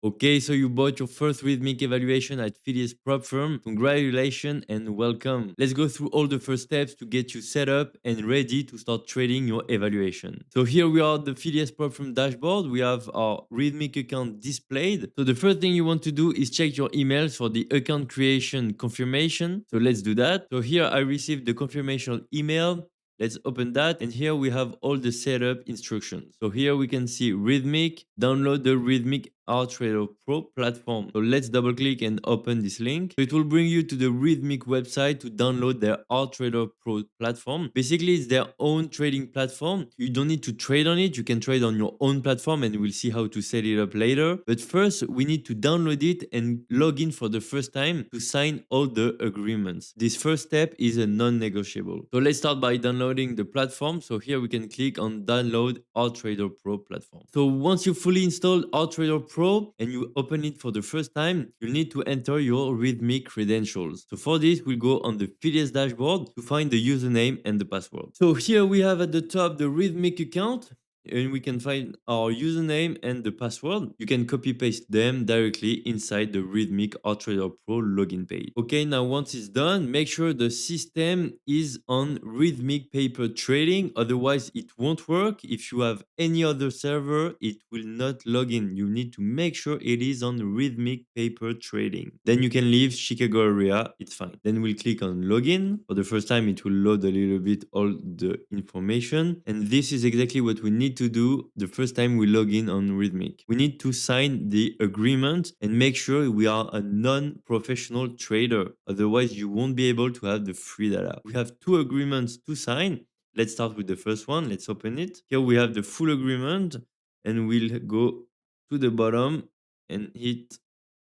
Okay, so you bought your first rhythmic evaluation at Phidias Prop Firm. Congratulations and welcome. Let's go through all the first steps to get you set up and ready to start trading your evaluation. So here we are at the Phidias Prop Firm dashboard. We have our rhythmic account displayed. So the first thing you want to do is check your emails for the account creation confirmation. So let's do that. So here I received the confirmation email. Let's open that, and here we have all the setup instructions. So here we can see Rithmic, download the Rithmic Trader Pro platform. So let's double click and open this link. So it will bring you to the Rithmic website to download their Trader Pro platform. Basically, it's their own trading platform. You don't need to trade on it. You can trade on your own platform, and we'll see how to set it up later. But first, we need to download it and log in for the first time to sign all the agreements. This first step is a non-negotiable. So let's start by downloading the platform. So here we can click on download Trader Pro platform. So once you fully installed Trader Pro and you open it for the first time, you need to enter your Rithmic credentials. So for this, we'll go on the Phidias dashboard to find the username and the password. So here we have at the top the Rithmic account, and we can find our username and the password. You can copy paste them directly inside the Rithmic Trader Pro login page. Okay, now once it's done, make sure the system is on Rithmic Paper Trading, otherwise it won't work. If you have any other server, it will not log in. You need to make sure it is on Rithmic Paper Trading. Then you can leave Chicago area, it's fine. Then we'll click on login. For the first time, it will load a little bit all the information, and this is exactly what we need to do the first time we log in on Rithmic. We need to sign the agreement and make sure we are a non-professional trader. Otherwise, you won't be able to have the free data. We have two agreements to sign. Let's start with the first one. Let's open it. Here we have the full agreement, and we'll go to the bottom and hit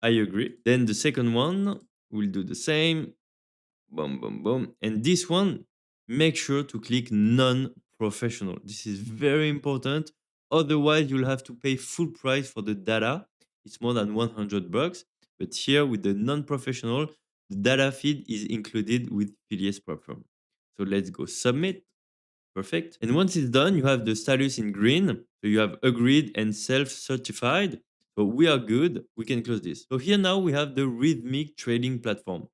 I agree. Then the second one, we'll do the same. Boom, boom, boom. And this one, make sure to click non-professional. This is very important. Otherwise, you'll have to pay full price for the data. It's more than $100. But here with the non-professional, the data feed is included with Phidias Prop Firm. So let's go submit. Perfect. And once it's done, you have the status in green. So you have agreed and self-certified. So we are good. We can close this. So here now we have the Rithmic trading platform.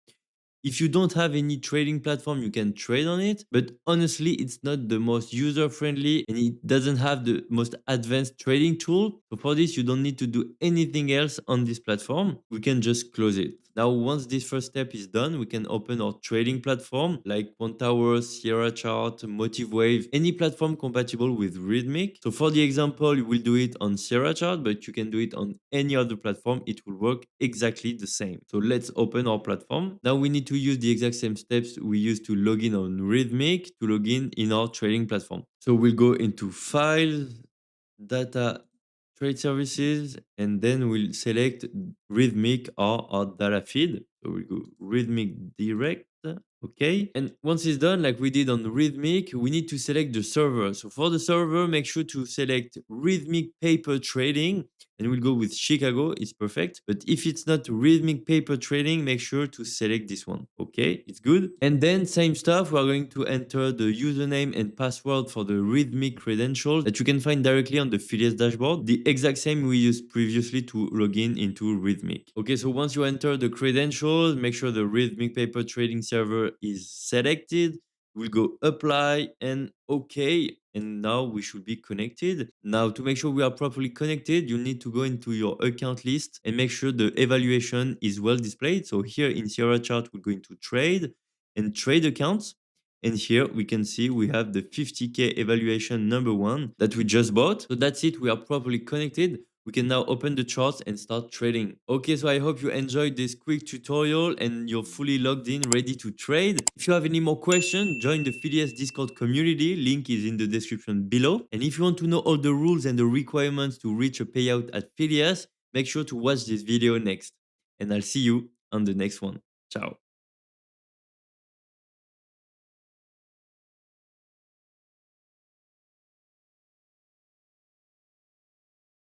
If you don't have any trading platform, you can trade on it, but honestly, it's not the most user-friendly and it doesn't have the most advanced trading tool. So for this, you don't need to do anything else on this platform. We can just close it. Now, once this first step is done, we can open our trading platform like One Tower, Sierra Chart, Motive Wave, any platform compatible with Rithmic. So for the example, you will do it on Sierra Chart, but you can do it on any other platform. It will work exactly the same. So let's open our platform. Now we need to use the exact same steps we used to log in on Rithmic to log in our trading platform. So we'll go into Files, Data, Trade Services, and then we'll select Rithmic or our data feed. So we'll go Rithmic Direct. Okay, and once it's done, like we did on Rithmic, we need to select the server. So for the server, make sure to select Rithmic Paper Trading, and we'll go with Chicago. It's perfect. But if it's not Rithmic Paper Trading, make sure to select this one. Okay, it's good. And then same stuff, we are going to enter the username and password for the Rithmic credentials that you can find directly on the Phidias dashboard. The exact same we used previously to log in into Rithmic. Okay, so once you enter the credentials, make sure the Rithmic Paper Trading server is selected. We'll go apply and okay. And now we should be connected. Now to make sure we are properly connected, you need to go into your account list and make sure the evaluation is well displayed. So here in Sierra Chart, we're going to trade and trade accounts. And here we can see we have the 50K evaluation number one that we just bought. So that's it. We are properly connected. We can now open the charts and start trading. Okay, so I hope you enjoyed this quick tutorial and you're fully logged in, ready to trade. If you have any more questions, join the Phidias Discord community. Link is in the description below. And if you want to know all the rules and the requirements to reach a payout at Phidias, make sure to watch this video next. And I'll see you on the next one. Ciao.